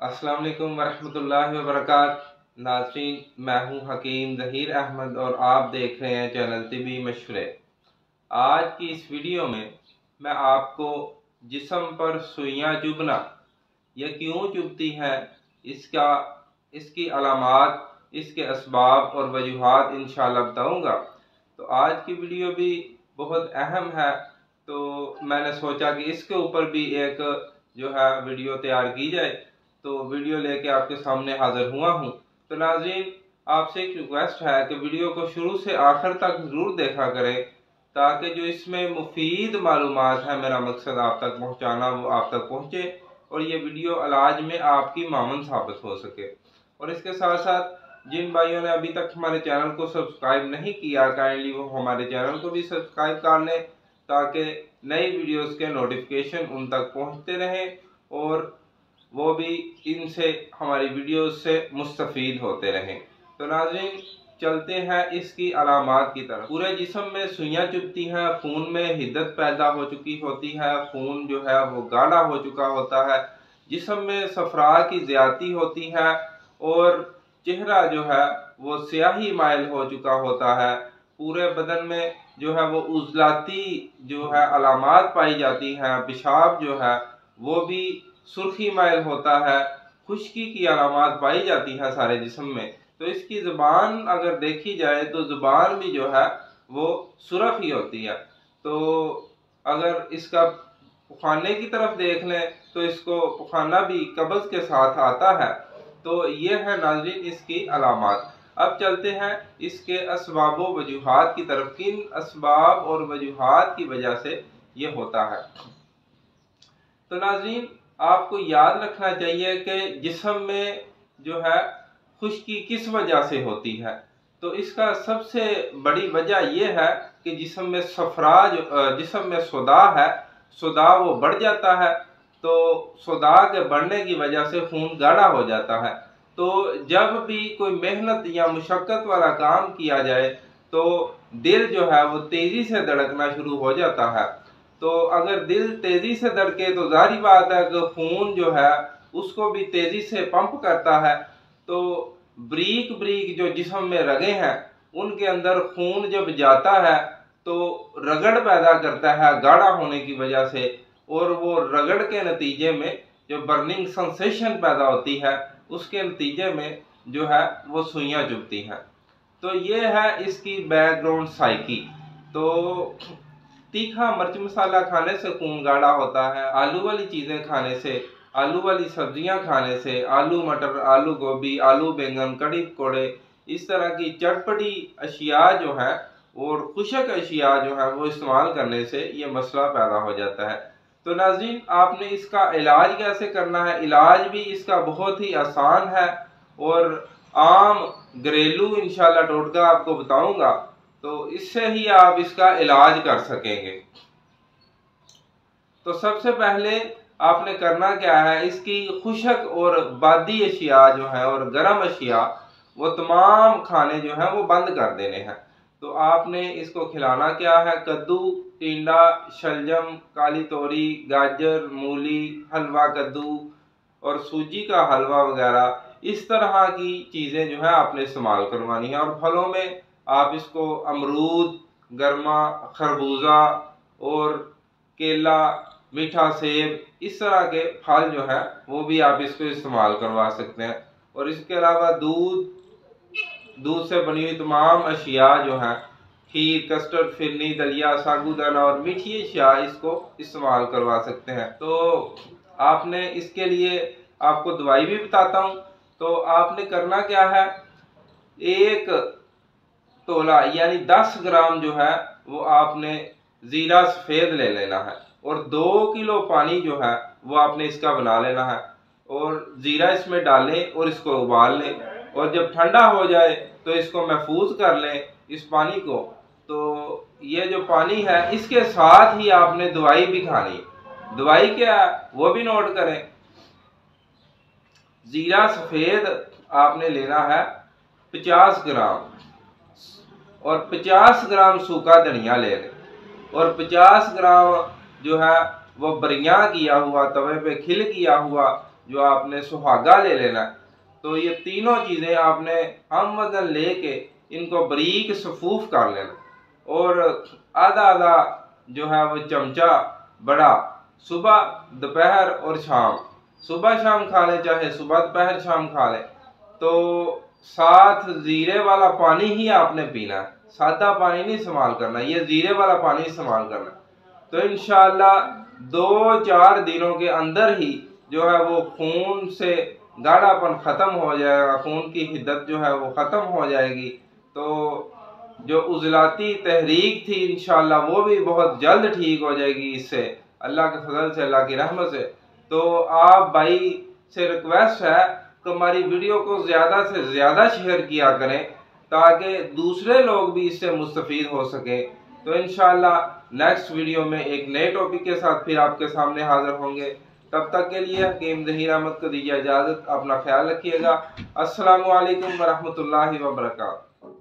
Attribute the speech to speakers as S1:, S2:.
S1: अस्सलाम वालेकुम वरहमतुल्लाहि वबरकातुहू। नाज़रीन, मैं हूँ हकीम ज़हीर अहमद और आप देख रहे हैं चैनल तिबी मशवरे। आज की इस वीडियो में मैं आपको जिस्म पर सुइयाँ चुभना यह क्यों चुभती हैं, इसकी अलामात, इसके असबाब और वजूहात इंशाअल्लाह बताऊँगा। तो आज की वीडियो भी बहुत अहम है, तो मैंने सोचा कि इसके ऊपर भी एक जो है वीडियो तैयार की जाए, तो वीडियो लेके आपके सामने हाजिर हुआ हूँ। तो नाज़रीन, आपसे एक रिक्वेस्ट है कि वीडियो को शुरू से आखिर तक ज़रूर देखा करें, ताकि जो इसमें मुफीद मालूमात है, मेरा मकसद आप तक पहुँचाना, वो आप तक पहुँचे और ये वीडियो इलाज में आपकी मामन साबित हो सके। और इसके साथ साथ जिन भाइयों ने अभी तक हमारे चैनल को सब्सक्राइब नहीं किया, काइंडली वो हमारे चैनल को भी सब्सक्राइब कर लें, ताकि नई वीडियोस के नोटिफिकेशन उन तक पहुंचते रहें और वो भी इनसे, हमारी वीडियोस से मुस्तफ़ीद होते रहें। तो नाज़रीन, चलते हैं इसकी अलामात की तरफ। पूरे जिस्म में सुइयाँ चुभती हैं, खून में हिद्दत पैदा हो चुकी होती है, खून जो है वो गाढ़ा हो चुका होता है, जिस्म में सफरा की ज़्यादती होती है और चेहरा जो है वो स्याही माइल हो चुका होता है। पूरे बदन में जो है वो उजलाती जो है अलामात पाई जाती हैं, पेशाब जो है वो भी सुर्खी माइल होता है, खुश्की की अलामात पाई जाती हैं सारे जिस्म में। तो इसकी ज़ुबान अगर देखी जाए तो ज़ुबान भी जो है वो सुरख ही होती है। तो अगर इसका पुखाने की तरफ देख लें तो इसको पुखाना भी कब्ज़ के साथ आता है। तो ये है नाज़रीन इसकी अलामात। अब चलते हैं इसके असबाब व वजूहात की तरफ, किन असबाब और वजूहात की वजह से ये होता है। तो नाज़रीन, आपको याद रखना चाहिए कि जिस्म में जो है खुश्की किस वजह से होती है। तो इसका सबसे बड़ी वजह यह है कि जिस्म में सफरा जिस्म में सोदा है, सोदा वो बढ़ जाता है। तो सोदा के बढ़ने की वजह से खून गाढ़ा हो जाता है। तो जब भी कोई मेहनत या मुशक्क़त वाला काम किया जाए तो दिल जो है वो तेज़ी से धड़कना शुरू हो जाता है। तो अगर दिल तेज़ी से धड़के तो जाहिर बात है कि खून जो है उसको भी तेज़ी से पंप करता है। तो ब्रीक ब्रीक जो जिस्म में रगें हैं उनके अंदर खून जब जाता है तो रगड़ पैदा करता है गाढ़ा होने की वजह से, और वो रगड़ के नतीजे में जो बर्निंग सेंसेशन पैदा होती है उसके नतीजे में जो है वो सुइयाँ चुभती हैं। तो ये है इसकी बैकग्राउंड साइकी। तो तीखा मिर्च मसाला खाने से खून गाढ़ा होता है, आलू वाली चीज़ें खाने से, आलू वाली सब्जियां खाने से, आलू मटर, आलू गोभी, आलू बैंगन, कड़ी पकौड़े, इस तरह की चटपटी अशिया जो है और खुशक अशिया जो है वो इस्तेमाल करने से ये मसला पैदा हो जाता है। तो नाज़रीन, आपने इसका इलाज कैसे करना है? इलाज भी इसका बहुत ही आसान है और आम घरेलू इंशाल्लाह टोटका आपको बताऊंगा, तो इससे ही आप इसका इलाज कर सकेंगे। तो सबसे पहले आपने करना क्या है, इसकी खुशक और बादी अशिया जो है और गर्म अशिया वो तमाम खाने जो हैं वो बंद कर देने हैं। तो आपने इसको खिलाना क्या है, कद्दू, टिंडा, शलजम, काली तोरी, गाजर, मूली, हलवा कद्दू और सूजी का हलवा वगैरह, इस तरह की चीज़ें जो है आपने इस्तेमाल करवानी है। और फलों में आप इसको अमरूद, गर्मा, खरबूजा और केला, मीठा सेब, इस तरह के फल जो है वो भी आप इसको इस्तेमाल करवा सकते हैं। और इसके अलावा दूध से बनी हुई तमाम अशिया जो हैं, खीर, कस्टर्ड, फिरनी, दलिया, साबूदाना और मीठी अशिया, इसको इस्तेमाल करवा सकते हैं। तो आपने इसके लिए आपको दवाई भी बताता हूँ। तो आपने करना क्या है, एक तोला यानी 10 ग्राम जो है वो आपने ज़ीरा सफ़ेद ले लेना है और 2 किलो पानी जो है वो आपने इसका बना लेना है और ज़ीरा इसमें डालें और इसको उबाल लें। और जब ठंडा हो जाए तो इसको महफूज कर लें इस पानी को। तो ये जो पानी है इसके साथ ही आपने दवाई भी खानी। दवाई क्या है वो भी नोट करें। ज़ीरा सफ़ेद आपने लेना है 50 ग्राम और 50 ग्राम सूखा धनिया ले लें और 50 ग्राम जो है वो बरियां किया हुआ, तवे पे खिल किया हुआ जो आपने सुहागा ले लेना है। तो ये तीनों चीज़ें आपने हम वजन लेके इनको बारीक सफूफ कर लेना और आधा आधा जो है वो चमचा बड़ा सुबह दोपहर और शाम, सुबह शाम खा लें, चाहे सुबह दोपहर शाम खा लें। तो साथ जीरे वाला पानी ही आपने पीना है, सादा पानी नहीं इस्तेमाल करना, ये जीरे वाला पानी इस्तेमाल करना। तो इंशाअल्लाह 2-4 दिनों के अंदर ही जो है वो खून से गाढ़ापन ख़त्म हो जाएगा, खून की हिद्दत जो है वो ख़त्म हो जाएगी। तो जो उजलाती तहरीक थी इंशाअल्लाह वो भी बहुत जल्द ठीक हो जाएगी इससे, अल्लाह के फजल से, अल्लाह की रहमत से। तो आप भाई से रिक्वेस्ट है कि हमारी वीडियो को ज़्यादा से ज़्यादा शेयर किया करें ताकि दूसरे लोग भी इससे मुस्तफ़ीद हो सके। तो इंशाअल्लाह नेक्स्ट वीडियो में एक नए टॉपिक के साथ फिर आपके सामने हाजिर होंगे। तब तक के लिए हकीम ज़हीर अहमद को दीजिए इजाज़त। अपना ख्याल रखिएगा। अस्सलामु अलैकुम वरहमतुल्लाहि वबरकातुहू।